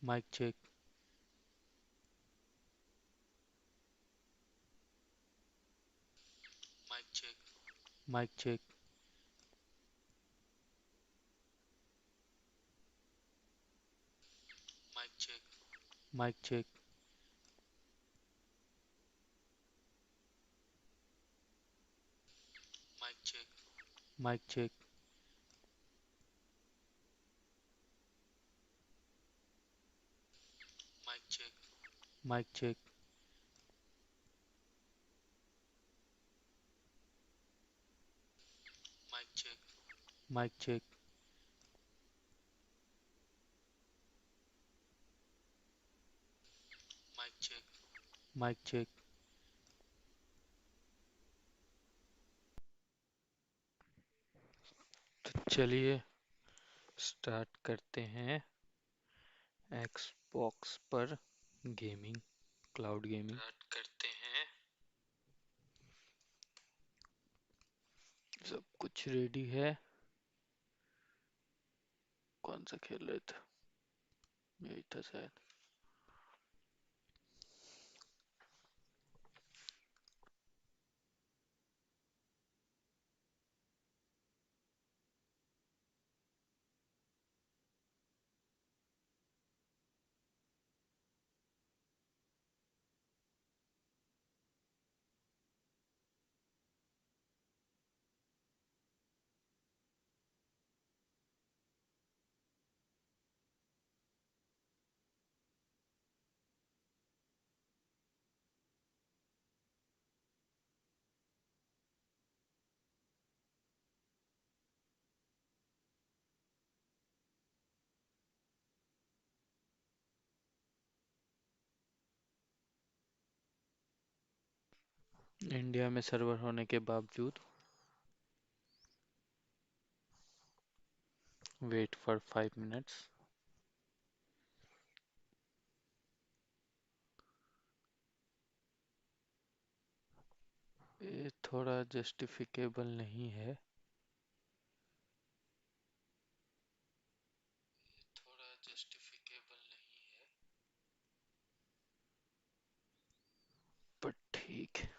Mic check, mic check, mic check, mic check, mic check, mic check. Mic check. तो चलिए start करते हैं Xbox पर gaming, cloud gaming. सब कुछ रेडी है। कौन सा खेल रहे थे? यही था शायद। इंडिया में सर्वर होने के बावजूद वेट फॉर 5 मिनट्स। ये थोड़ा जस्टिफिकेबल नहीं है। पर ठीक है।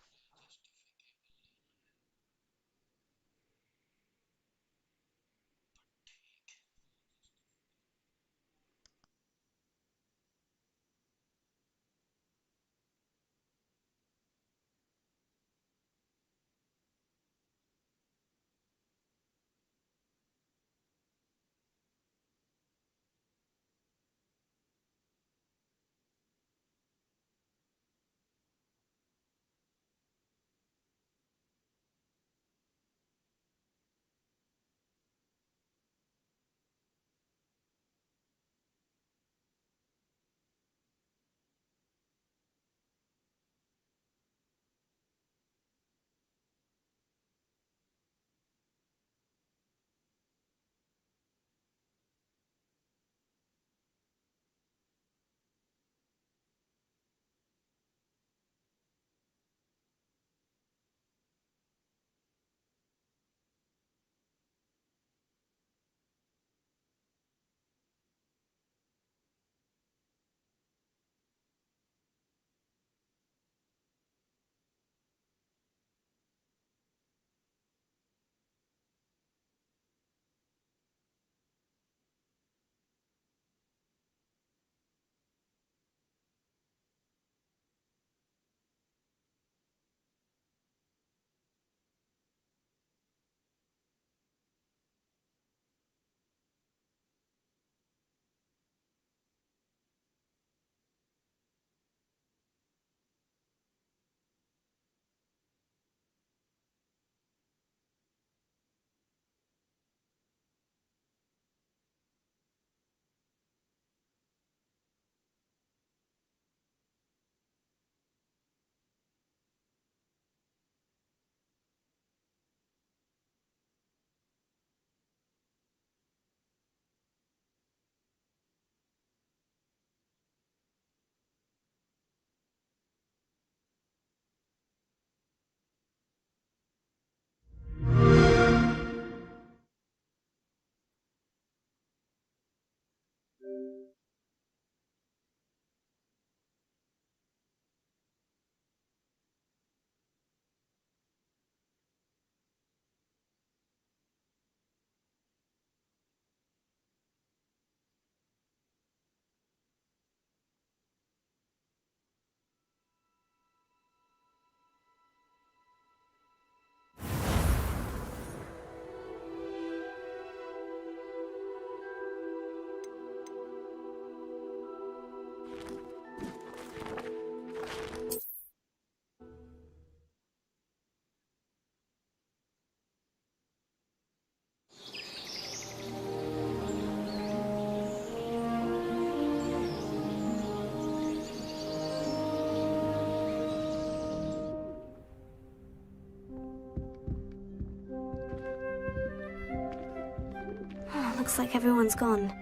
Looks like everyone's gone.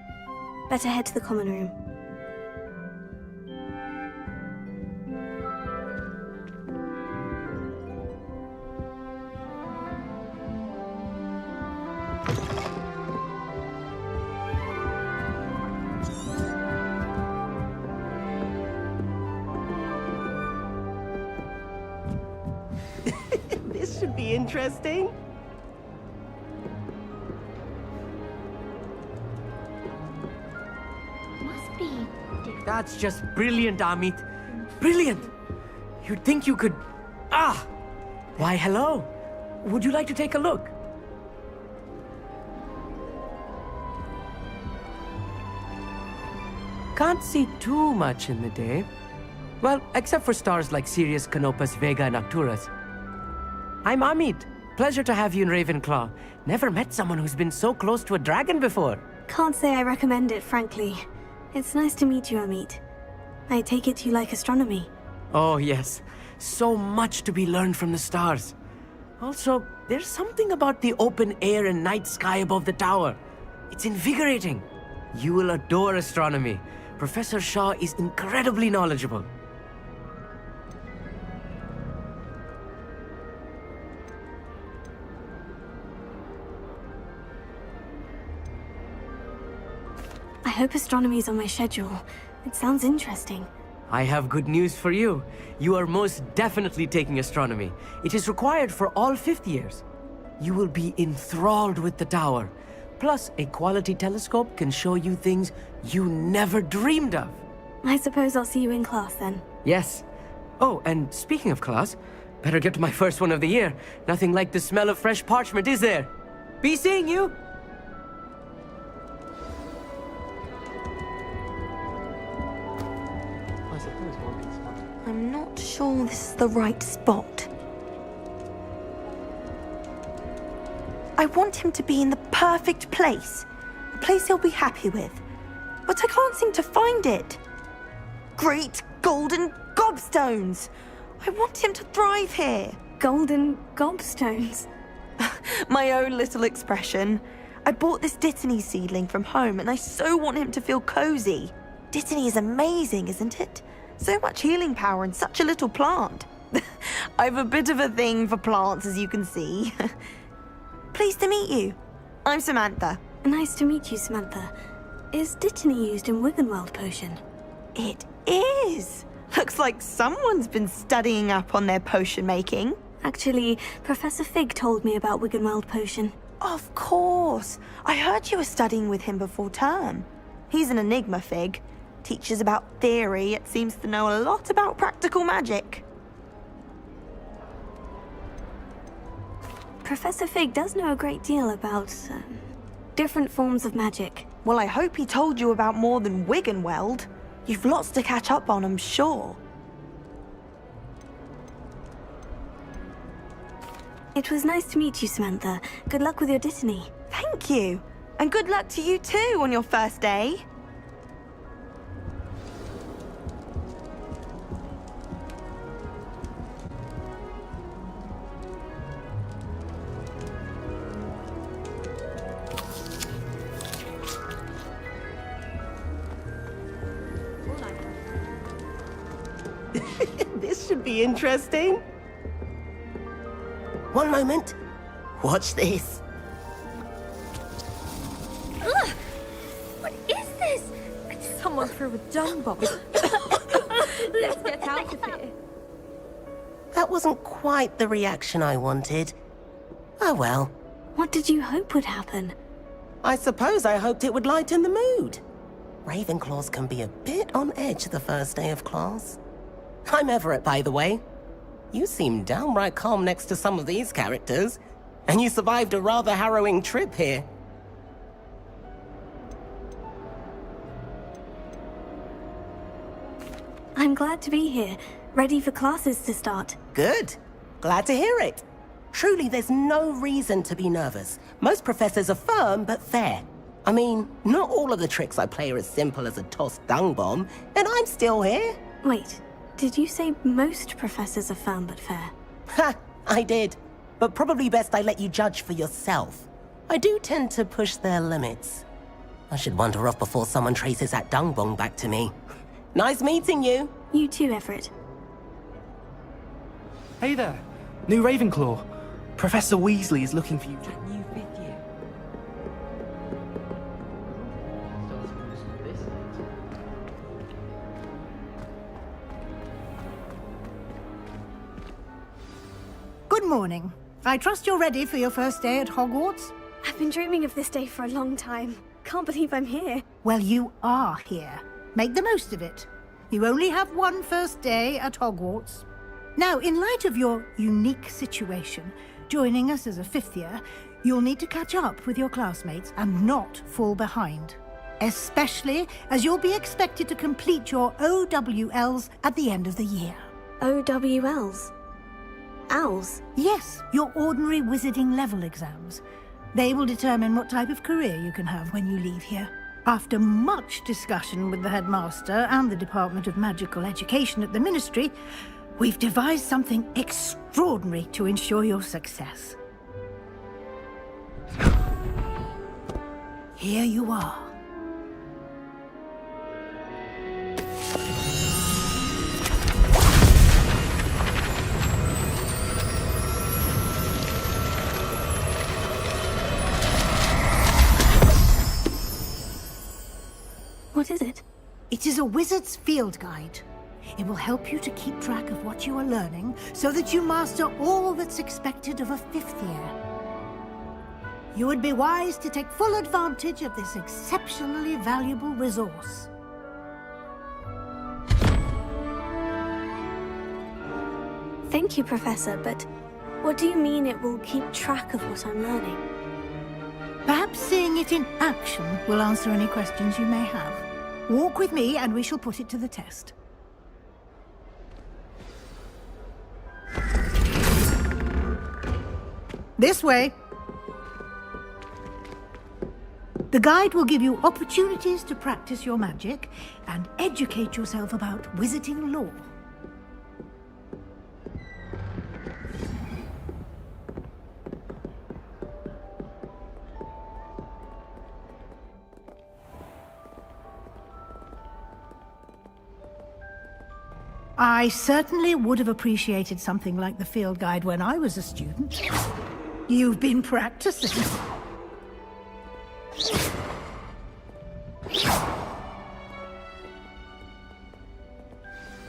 Better head to the common room. This should be interesting. Must be different. That's just brilliant, Amit. Brilliant! You'd think you could... Ah! Why, hello. Would you like to take a look? Can't see too much in the day. Well, except for stars like Sirius, Canopus, Vega, and Arcturus. I'm Amit. Pleasure to have you in Ravenclaw. Never met someone who's been so close to a dragon before. Can't say I recommend it, frankly. It's nice to meet you, Amit. I take it you like astronomy. Oh, yes. So much to be learned from the stars. Also, there's something about the open air and night sky above the tower. It's invigorating. You will adore astronomy. Professor Shaw is incredibly knowledgeable. I hope astronomy's on my schedule. It sounds interesting. I have good news for you. You are most definitely taking astronomy. It is required for all fifth years. You will be enthralled with the tower. Plus, a quality telescope can show you things you never dreamed of. I suppose I'll see you in class then. Yes. Oh, and speaking of class, better get to my first one of the year. Nothing like the smell of fresh parchment, is there? Be seeing you! I'm not sure this is the right spot. I want him to be in the perfect place. A place he'll be happy with. But I can't seem to find it. Great golden gobstones! I want him to thrive here. Golden gobstones. My own little expression. I bought this Dittany seedling from home and I so want him to feel cozy. Dittany is amazing, isn't it? So much healing power in such a little plant. I've a bit of a thing for plants, as you can see. Pleased to meet you. I'm Samantha. Nice to meet you, Samantha. Is Dittany used in Wiggenweld potion? It is. Looks like someone's been studying up on their potion making. Actually, Professor Fig told me about Wiggenweld potion. Of course. I heard you were studying with him before term. He's an enigma, Fig. Teaches about theory, yet seems to know a lot about practical magic. Professor Fig does know a great deal about different forms of magic. Well, I hope he told you about more than Wiggenweld. You've lots to catch up on, I'm sure. It was nice to meet you, Samantha. Good luck with your Dittany. Thank you. And good luck to you too on your first day. This should be interesting. One moment. Watch this. Ugh! What is this? Someone threw a dung bomb. Let's get out of here. That wasn't quite the reaction I wanted. Oh well. What did you hope would happen? I suppose I hoped it would lighten the mood. Ravenclaws can be a bit on edge the first day of class. I'm Everett, by the way. You seem downright calm next to some of these characters, and you survived a rather harrowing trip here. I'm glad to be here, ready for classes to start. Good. Glad to hear it. Truly, there's no reason to be nervous. Most professors are firm but fair. I mean, not all of the tricks I play are as simple as a tossed dung bomb, and I'm still here. Wait, did you say most professors are firm but fair? Ha! I did. But probably best I let you judge for yourself. I do tend to push their limits. I should wander off before someone traces that dung bong back to me. Nice meeting you. You too, Everett. Hey there, new Ravenclaw. Professor Weasley is looking for you. New fifth year. Good morning. I trust you're ready for your first day at Hogwarts? I've been dreaming of this day for a long time. Can't believe I'm here. Well, you are here. Make the most of it. You only have one first day at Hogwarts. Now, in light of your unique situation, joining us as a fifth year, you'll need to catch up with your classmates and not fall behind. Especially as you'll be expected to complete your OWLs at the end of the year. OWLs? Owls? Yes, your ordinary wizarding level exams. They will determine what type of career you can have when you leave here. After much discussion with the headmaster and the Department of Magical Education at the Ministry, we've devised something extraordinary to ensure your success. Here you are. What is it? It is a wizard's field guide. It will help you to keep track of what you are learning so that you master all that's expected of a fifth year. You would be wise to take full advantage of this exceptionally valuable resource. Thank you, Professor, but what do you mean it will keep track of what I'm learning? Perhaps seeing it in action will answer any questions you may have. Walk with me and we shall put it to the test. This way. The guide will give you opportunities to practice your magic and educate yourself about wizarding lore. I certainly would have appreciated something like the field guide when I was a student. You've been practicing.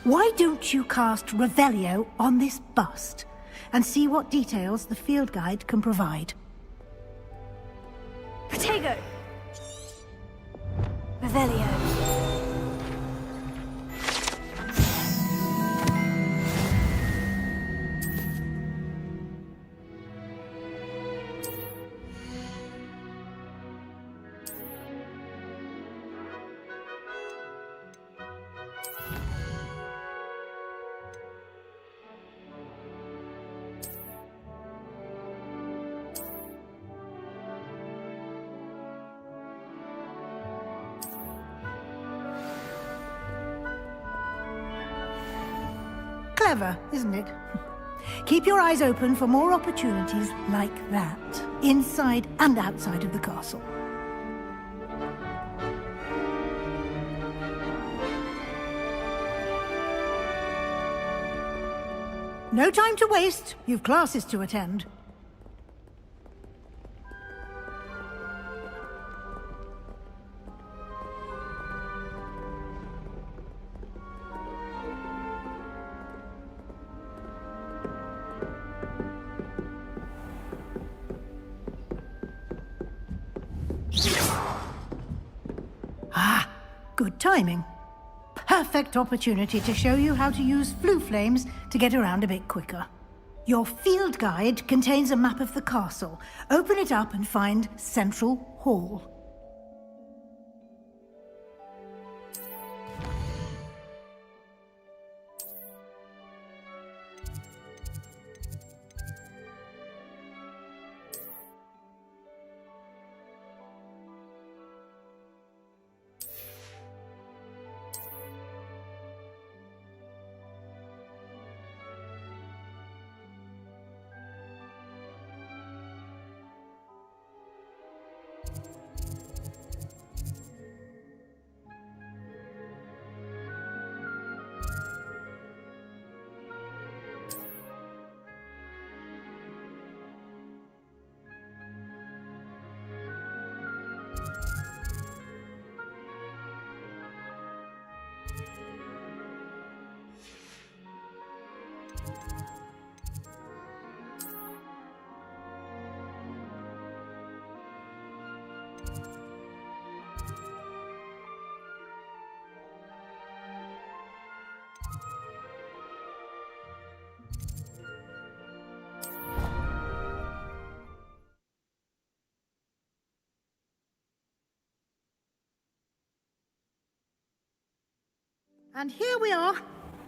Why don't you cast Revelio on this bust and see what details the field guide can provide? Protego! Revelio. Clever, isn't it? Keep your eyes open for more opportunities like that, inside and outside of the castle. No time to waste. You've classes to attend. Ah, good timing. Perfect opportunity to show you how to use flue flames to get around a bit quicker. Your field guide contains a map of the castle. Open it up and find Central Hall. And here we are.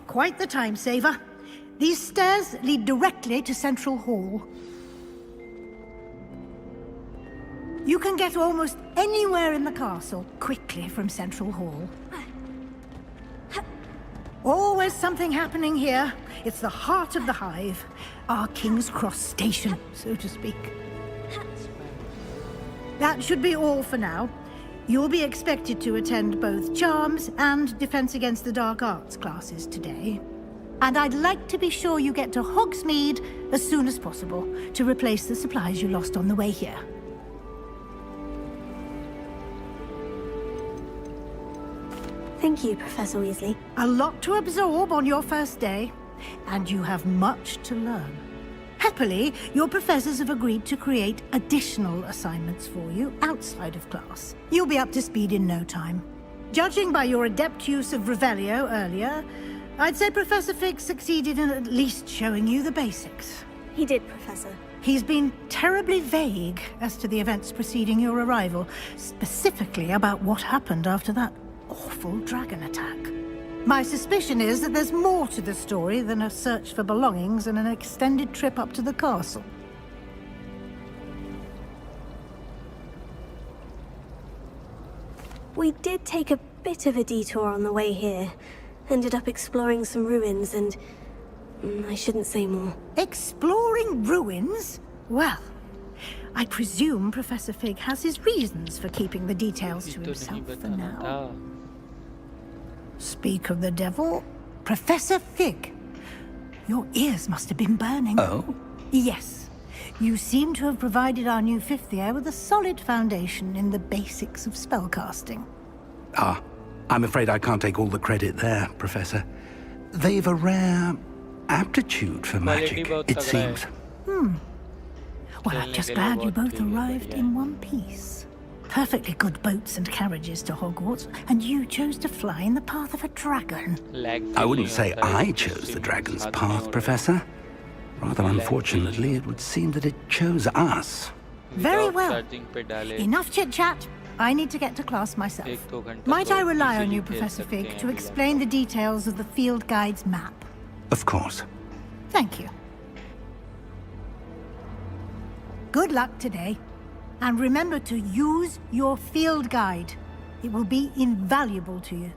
Quite the time saver. These stairs lead directly to Central Hall. You can get almost anywhere in the castle quickly from Central Hall. Always something happening here. It's the heart of the hive. Our King's Cross station, so to speak. That should be all for now. You'll be expected to attend both Charms and Defense Against the Dark Arts classes today. And I'd like to be sure you get to Hogsmeade as soon as possible to replace the supplies you lost on the way here. Thank you, Professor Weasley. A lot to absorb on your first day, and you have much to learn. Happily, your professors have agreed to create additional assignments for you outside of class. You'll be up to speed in no time. Judging by your adept use of Revelio earlier, I'd say Professor Fig succeeded in at least showing you the basics. He did, Professor. He's been terribly vague as to the events preceding your arrival, specifically about what happened after that awful dragon attack. My suspicion is that there's more to the story than a search for belongings and an extended trip up to the castle. We did take a bit of a detour on the way here. Ended up exploring some ruins and... I shouldn't say more. Exploring ruins? Well, I presume Professor Fig has his reasons for keeping the details to तो नहीं himself for बताना now. था. Speak of the devil, Professor Fig. Your ears must have been burning. Oh? Yes. You seem to have provided our new fifth year with a solid foundation in the basics of spellcasting. Ah, I'm afraid I can't take all the credit there, Professor. They've a rare aptitude for magic, बहुत it तगड़ा है. seems. Well, I'm खेलने just के लिए glad you बहुत both ही arrived बढ़िया in है. one piece. Perfectly good boats and carriages to Hogwarts, and you chose to fly in the path of a dragon. Lag I feel wouldn't नहीं say होता है, I कुछ chose the scene dragon's साथ में path, हो रहा है. Professor. Rather Lag unfortunately, it would seem that it chose us. Very Without well. charging पे डाले. Enough chit-chat. I need to get to class myself. 1-2 घंटा Might तो I rely on easily you, खेल Professor सकते Fig, हैं to बिना explain the details of the field guide's map? Of course. Thank you. Good luck today. And remember to use your field guide. It will be invaluable to you.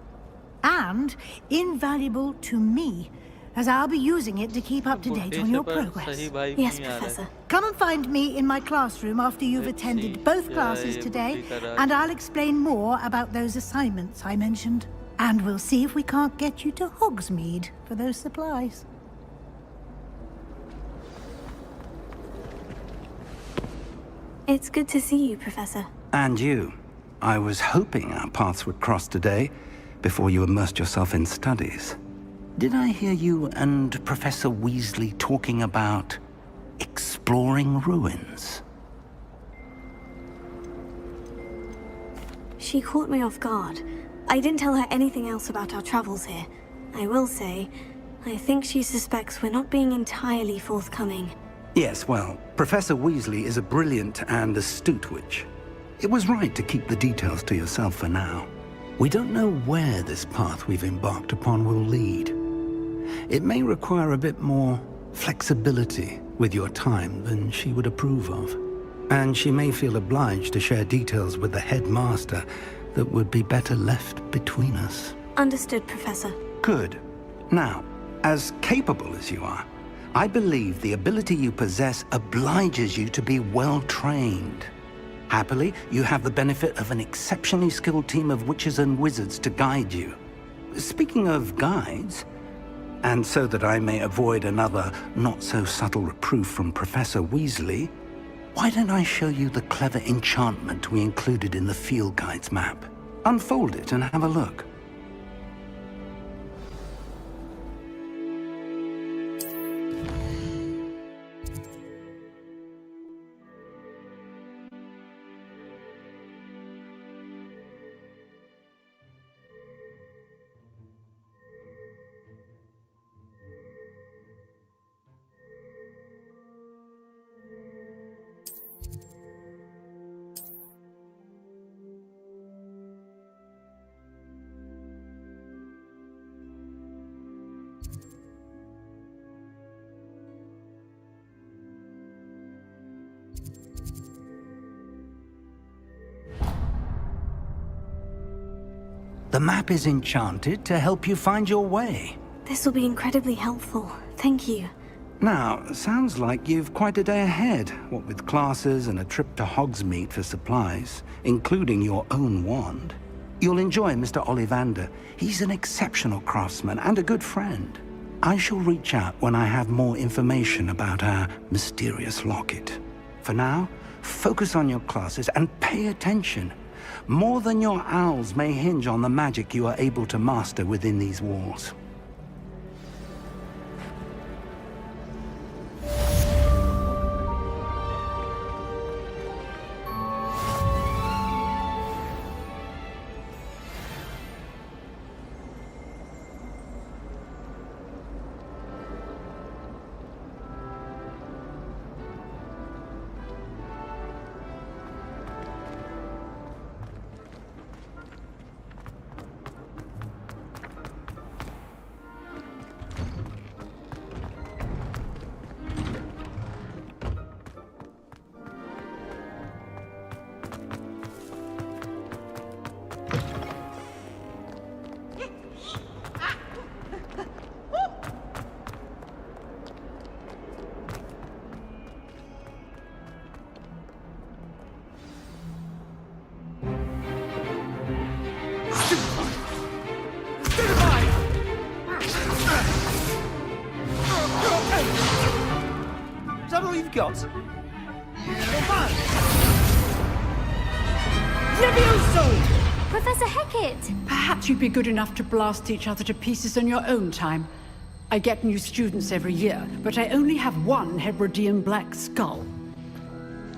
And invaluable to me, as I'll be using it to keep up to date on your progress. सही vibe Yes, नहीं आ रहा है. Professor. Come and find me in my classroom after you've Let's attended see. both Yeah, classes ये today, बुद्धि का राज. and I'll explain more about those assignments I mentioned. And we'll see if we can't get you to Hogsmeade for those supplies. It's good to see you, Professor. And you. I was hoping our paths would cross today, before you immersed yourself in studies. Did I hear you and Professor Weasley talking about exploring ruins? She caught me off guard. I didn't tell her anything else about our travels here. I will say, I think she suspects we're not being entirely forthcoming. Yes, well, Professor Weasley is a brilliant and astute witch. It was right to keep the details to yourself for now. We don't know where this path we've embarked upon will lead. It may require a bit more flexibility with your time than she would approve of. And she may feel obliged to share details with the headmaster that would be better left between us. Understood, Professor. Good. Now, as capable as you are, I believe the ability you possess obliges you to be well-trained. Happily, you have the benefit of an exceptionally skilled team of witches and wizards to guide you. Speaking of guides, and so that I may avoid another not-so-subtle reproof from Professor Weasley, why don't I show you the clever enchantment we included in the field guide's map? Unfold it and have a look. The map is enchanted to help you find your way. This will be incredibly helpful. Thank you. Now, sounds like you've quite a day ahead, what with classes and a trip to Hogsmeade for supplies, including your own wand. You'll enjoy Mr. Ollivander. He's an exceptional craftsman and a good friend. I shall reach out when I have more information about our mysterious locket. For now, focus on your classes and pay attention. More than your owls may hinge on the magic you are able to master within these walls. Is that all you've got? Levioso! Professor Hecat! Perhaps you'd be good enough to blast each other to pieces in your own time. I get new students every year, but I only have one Hebridean black skull.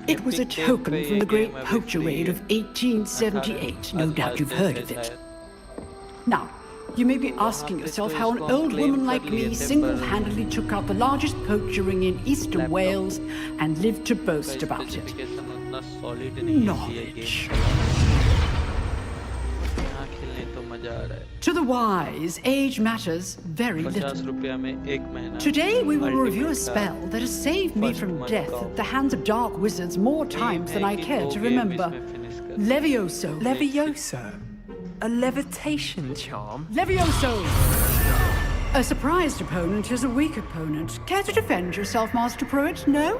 It was a token from the Great Poacher Raid of 1878. No doubt you've heard of it. Now, you may be asking yourself how an old woman like me single-handedly took out the largest poacher ring in eastern Wales and lived to boast about it. Knowledge. To the wise, age matters very little. Today we will review a spell that has saved me from death at the hands of dark wizards more times than I care to remember. Levioso. Levioso? A levitation charm? Levioso! A surprised opponent is a weak opponent. Care to defend yourself, Master Pruitt? No?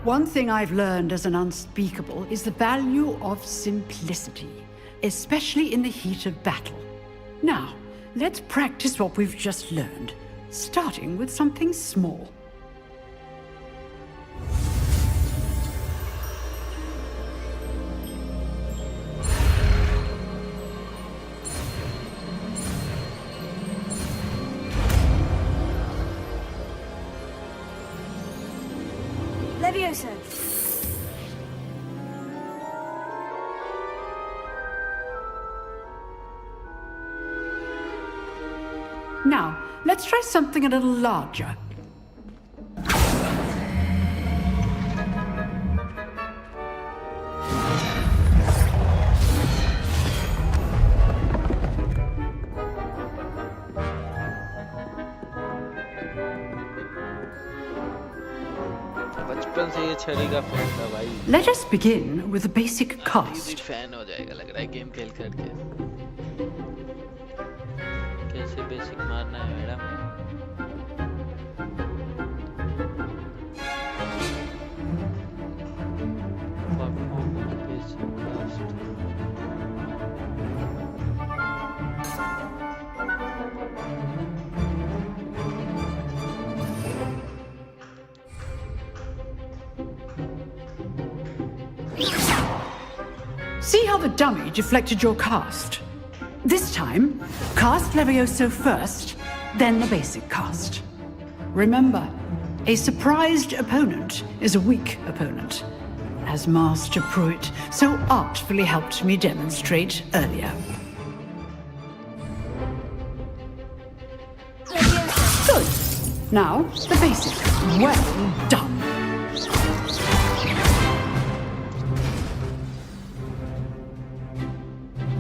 One thing I've learned as an unspeakable is the value of simplicity, especially in the heat of battle. Now, let's practice what we've just learned, starting with something small. Levioso. Now, let's try something a little larger. Let us begin with the basic cast. Fan हो जाएगा लग रहा है game खेल करके कैसे basic मारना है madam See how the dummy deflected your cast? This time, cast Levioso first, then the basic cast. Remember, a surprised opponent is a weak opponent, as Master Pruitt so artfully helped me demonstrate earlier. Good. Now, the basic. Well done.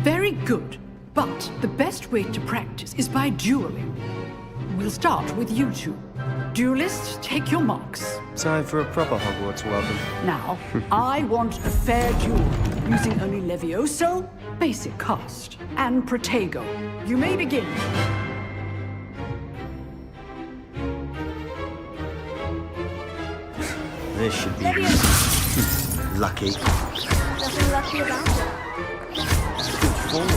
Very good, but the best way to practice is by dueling. We'll start with you two. Duelists, take your marks. Time for a proper Hogwarts welcome. Now, I want a fair duel. using only Levioso, basic cast, and Protego. You may begin. This should be lucky. Nothing lucky about it. Good form.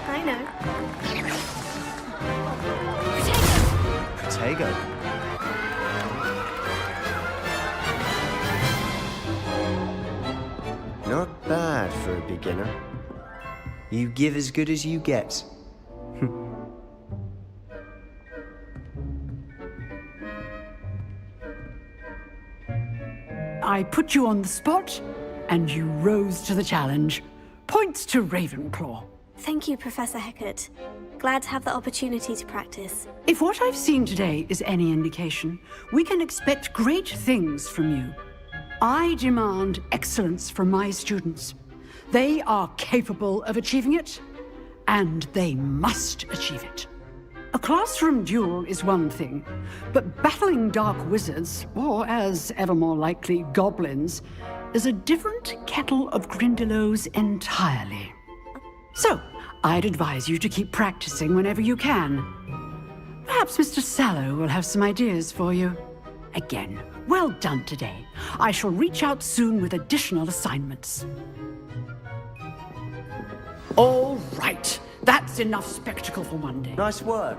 I know. Protego. Not bad for a beginner. You give as good as you get. I put you on the spot, and you rose to the challenge. Points to Ravenclaw. Thank you, Professor Hecat. Glad to have the opportunity to practice. If what I've seen today is any indication, we can expect great things from you. I demand excellence from my students. They are capable of achieving it, and they must achieve it. A classroom duel is one thing, but battling dark wizards, or as ever more likely, goblins, is a different kettle of Grindylows entirely. So, I'd advise you to keep practicing whenever you can. Perhaps Mr. Sallow will have some ideas for you. Again, well done today. I shall reach out soon with additional assignments. All right. That's enough spectacle for one day. Nice work.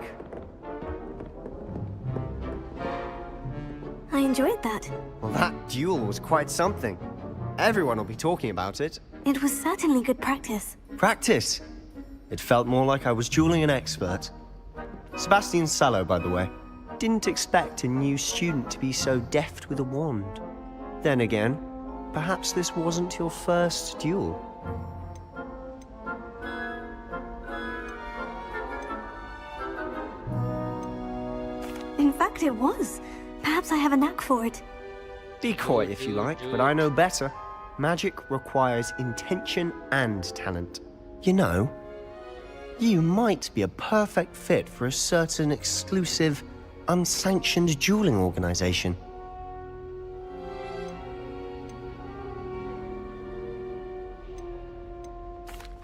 I enjoyed that. Well, that duel was quite something. Everyone will be talking about it. It was certainly good practice. Practice. It felt more like I was dueling an expert. Sebastian Sallow, by the way. Didn't expect a new student to be so deft with a wand. Then again, perhaps this wasn't your first duel. In fact, it was. Perhaps I have a knack for it. Be coy if you like, but I know better. Magic requires intention and talent. You know, you might be a perfect fit for a certain exclusive, unsanctioned dueling organization.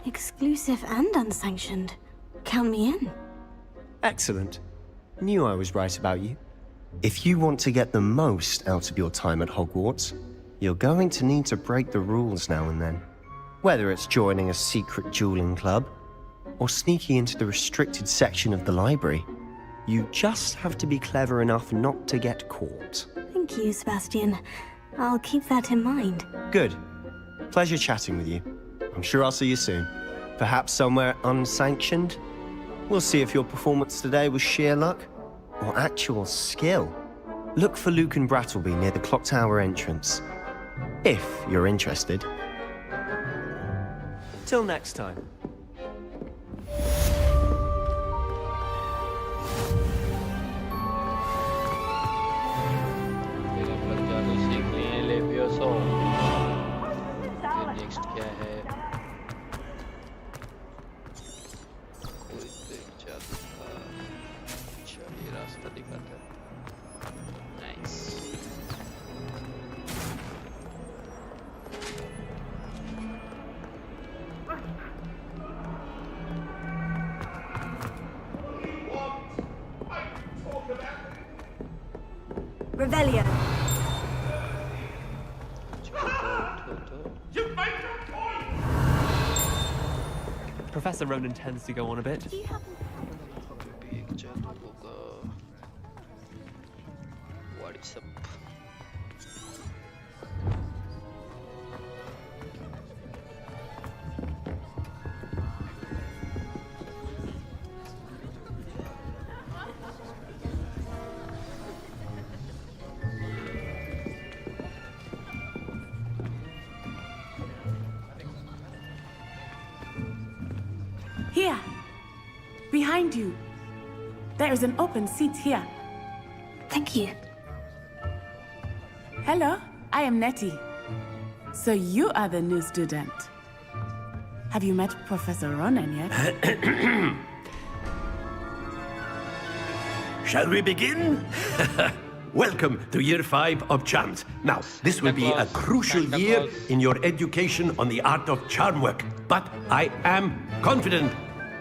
Exclusive and unsanctioned. Count me in. Excellent. Knew I was right about you. If you want to get the most out of your time at Hogwarts, you're going to need to break the rules now and then. Whether it's joining a secret dueling club, or sneaking into the restricted section of the library, you just have to be clever enough not to get caught. Thank you, Sebastian. I'll keep that in mind. Good. Pleasure chatting with you. I'm sure I'll see you soon. Perhaps somewhere unsanctioned? We'll see if your performance today was sheer luck or actual skill. Look for Luke and Brattleby near the clock tower entrance, if you're interested. Till next time. Next क्या है कोई देख जाता अच्छा ये रास्ता दिखाता है nice Revelio. Professor Ronan tends to go on a bit. What is up? Here, behind you. There is an open seat here. Thank you. Hello, I am Nettie. So you are the new student. Have you met Professor Ronan yet? Shall we begin? welcome to Year 5 of Charms. Now, this will be a crucial year in your education on the art of charm work. But I am confident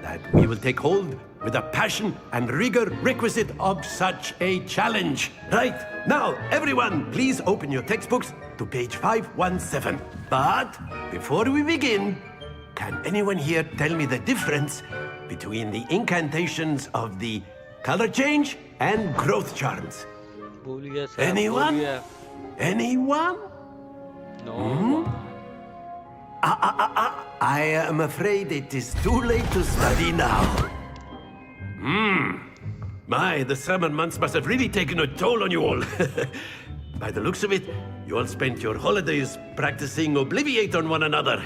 that we will take hold with the passion and rigor requisite of such a challenge. Right, now, everyone, please open your textbooks to page 517. But before we begin, can anyone here tell me the difference between the incantations of the color change and growth charms? Anyone? Anyone? No. I am afraid it is too late to study now. My, the summer months must have really taken a toll on you all. By the looks of it, you all spent your holidays practicing Obliviate on one another.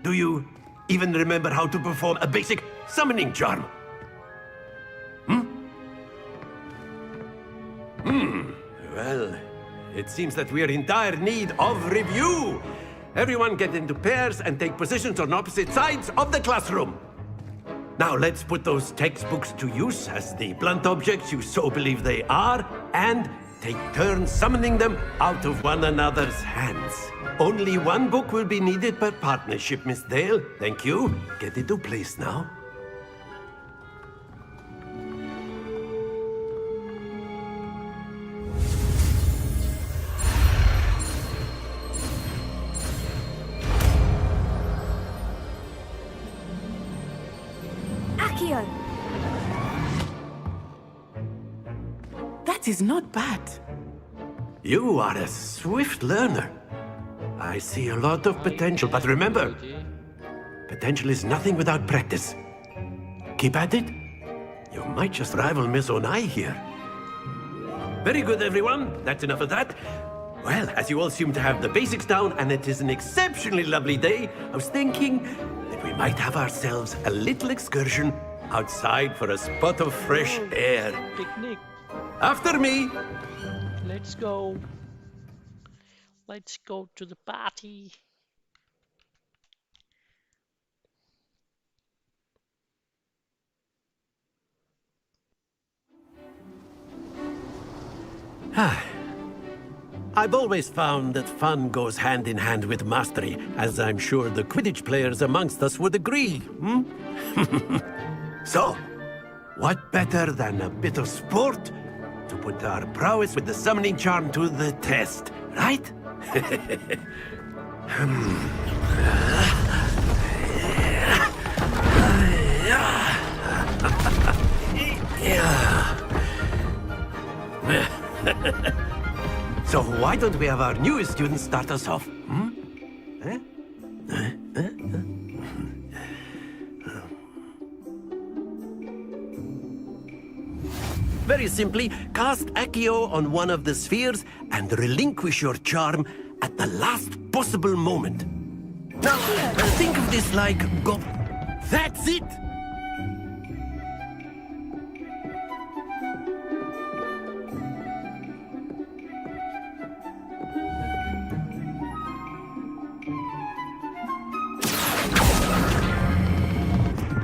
Do you even remember how to perform a basic summoning charm? Well, it seems that we are in dire need of review. Everyone get into pairs and take positions on opposite sides of the classroom. Now let's put those textbooks to use as the blunt objects you so believe they are, and take turns summoning them out of one another's hands. Only one book will be needed per partnership, Miss Dale. Thank you. Get into place now. Accio! That is not bad. You are a swift learner. I see a lot of potential, but remember, potential is nothing without practice. Keep at it. You might just rival Miss Onai here. Very good, everyone. That's enough of that. Well, as you all seem to have the basics down, and it is an exceptionally lovely day, I was thinking that we might have ourselves a little excursion outside for a spot of fresh air. Picnic. After me. Let's go. Let's go to the party. I've always found that fun goes hand in hand with mastery, as I'm sure the Quidditch players amongst us would agree. So, what better than a bit of sport to put our prowess with the summoning charm to the test, right? So why don't we have our newest student start us off? Very simply, cast Accio on one of the spheres and relinquish your charm at the last possible moment. Now, think of this like go... That's it!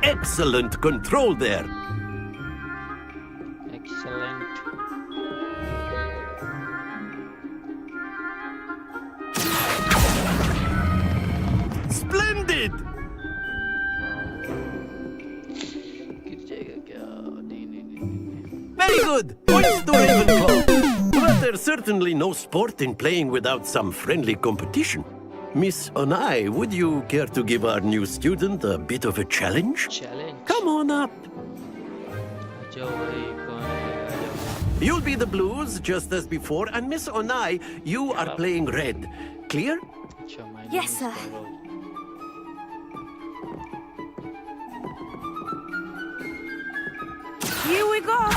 Excellent control there. Excellent. Splendid! Very good! Points to Ravenclaw. But there's certainly no sport in playing without some friendly competition. Miss Onai, would you care to give our new student a bit of a challenge? Challenge. Come on up. You'll be the blues, just as before, and Miss Onai, you are playing red. Clear? Yes, sir. Here we go!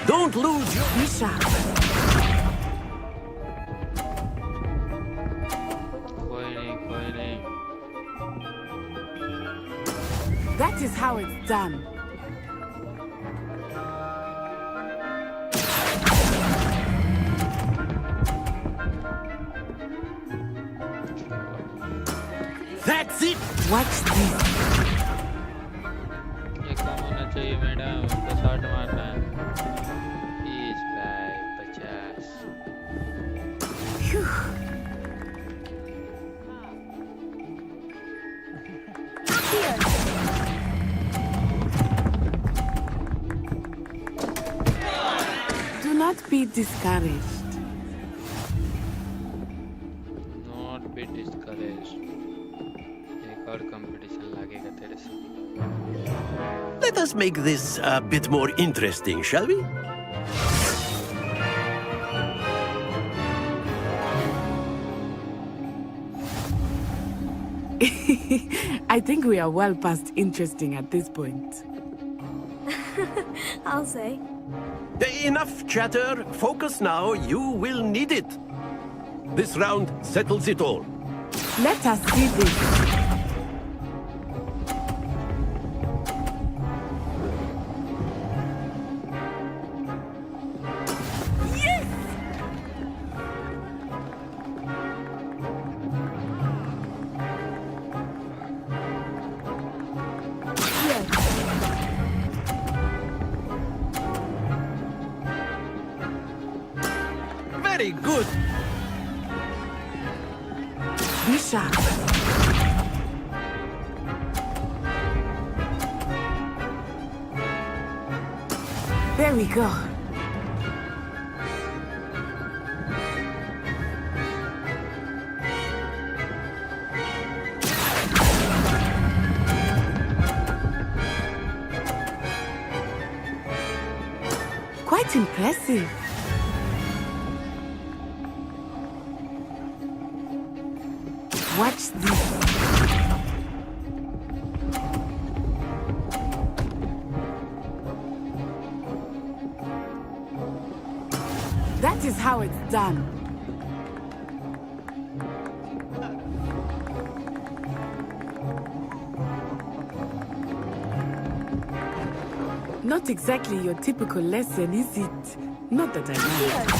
Don't lose your... Misha. That is how it's done. That's it! Watch this. ये कम होना चाहिए madam, तो shot मारना है। 20 bye 50। Phew. Do not be discouraged. Not be discouraged. एक और competition लगेगा तेरे से। Let us make this a bit more interesting, shall we? I think we are well past interesting at this point. I'll say. Enough chatter. Focus now. You will need it. This round settles it all. Let us see this. Yes! Very good. Be sharp. There we go. Quite impressive. Watch this. That is how it's done. Not exactly your typical lesson, is it? Not that I mind.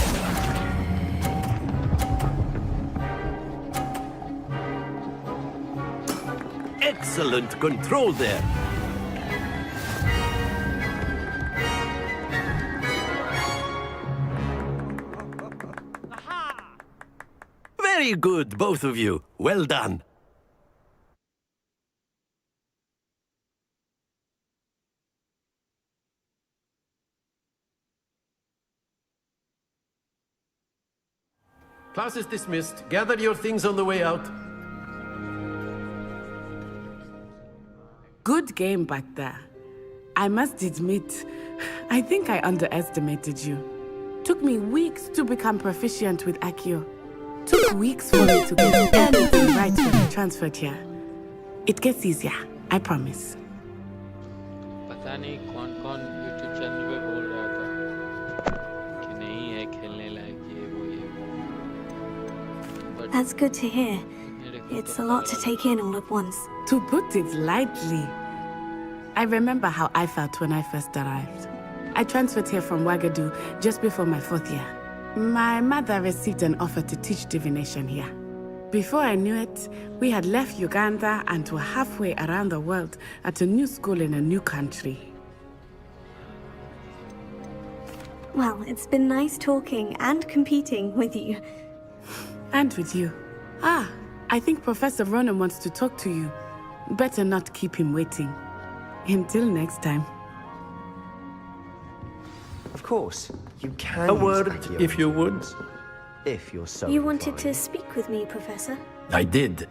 Excellent control there. Very good, both of you. Well done. Class is dismissed. Gather your things on the way out. Good game back there. I must admit, I think I underestimated you. Took me weeks to become proficient with Accio. Took weeks for me to get everything right when I transferred here. It gets easier, I promise. पता नहीं कौन-कौन YouTube channel पे बोल रहा था कि नहीं है खेलने लायक ये वो। That's good to hear. It's a lot to take in all at once. To put it lightly, I remember how I felt when I first arrived. I transferred here from Ouagadougou just before my 4th year. My mother received an offer to teach divination here. Before I knew it, we had left Uganda and were halfway around the world at a new school in a new country. Well, it's been nice talking and competing with you. And with you. Ah, I think Professor Ronan wants to talk to you. Better not keep him waiting. Until next time. Of course, you can. A use word, Accio if you would. If you're so You wanted to inclined. speak with me, Professor? I did.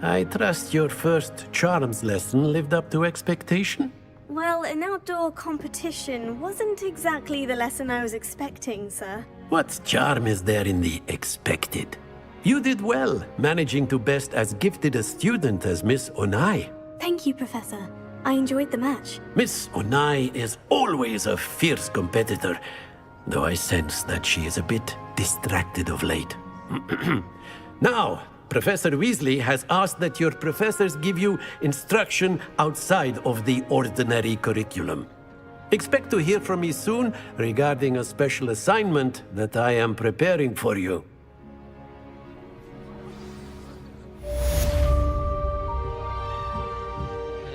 I trust your first charms lesson lived up to expectation? Well, an outdoor competition wasn't exactly the lesson I was expecting, sir. What charm is there in the expected? You did well, managing to best as gifted a student as Miss Onai. Thank you, Professor. I enjoyed the match. Miss Onai is always a fierce competitor, though I sense that she is a bit distracted of late. Now, Professor Weasley has asked that your professors give you instruction outside of the ordinary curriculum. Expect to hear from me soon regarding a special assignment that I am preparing for you.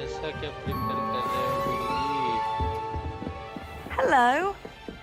ऐसा क्या prepare कर रहे हो गुरुजी? Hello.